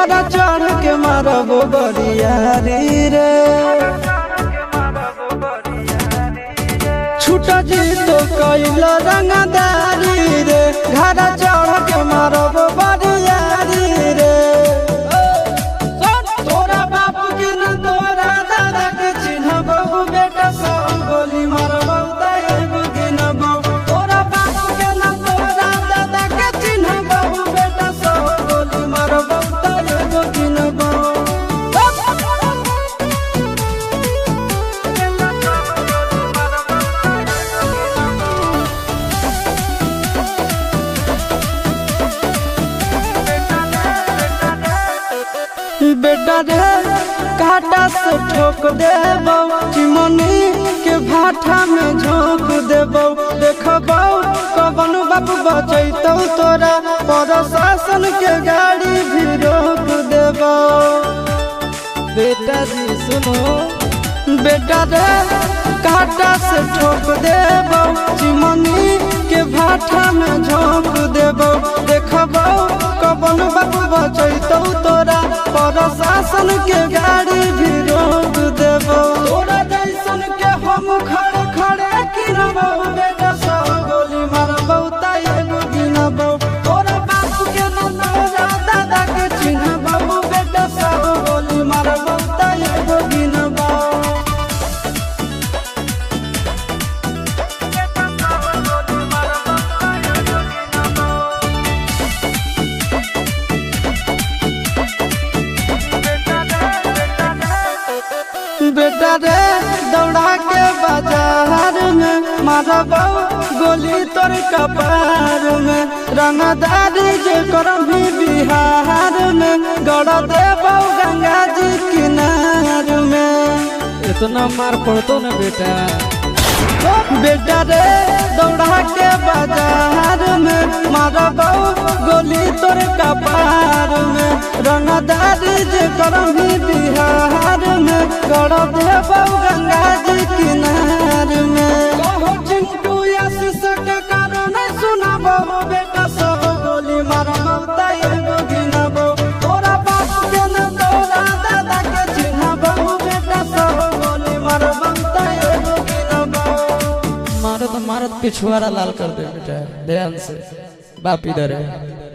घरा चढ़ के मारबो बरियारी रे छूट जी तो कैल रंगदारी रे घरा चढ़ के मारबो बरियारी रे तोरा बाप के न तोरा दादा के चिन्हबो बेटा सब गोली मारबो एगो गिनबो तोरा बाप के न तोरा दादा के चिन्हबो बेटा सब गोली मारबो एगो गिनबो बेटा रे काटा से ठोक देबो चिमनी के भाटा में झोंक देबो देखबो कवन बाप बचैतौ तोरा प्रशासन के गाड़ी भी रोक देबो बेटा जी सुनो बेटा रे काटा से ठोक देबो चिमनी के भाटा में झोंक देबो देखबो कवन बाप बचैतौ तोरा प्रशासन के गाड़ी भी रोक देबो तोरा जैसन के हम खड़े खड़े गिनबो बेटा सब गोली मारबो एगो गिनबो तोरा बाप के न तोरा दादा के चिन्हबो बेटा सब गोली मारबो एगो गिनबो बेटा रे दौड़ा के बाजार में मारबो गोली तोर कपार में रंगदारी जे करभी बिहार में गड़ देबो गंगा जी किनार में इतना मार पड़तो न बेटा बेटा रे दौड़ा के बाजार में मारबो गोली तोर कपार में रंगदारी जे करभी बिहार में गड़ देबो गंगा जी किनार में कहो चिंटू आशीष के कारण सुनबो बेटा सब गोली मारबो एगो गिनबो तोरा बाप के न तोरा दादा के चिन्हबो बेटा सब गोली मारबो एगो गिनबो मारत मारत पिछुआरा लाल कर दे बेटा ध्यान से बाप इधर है।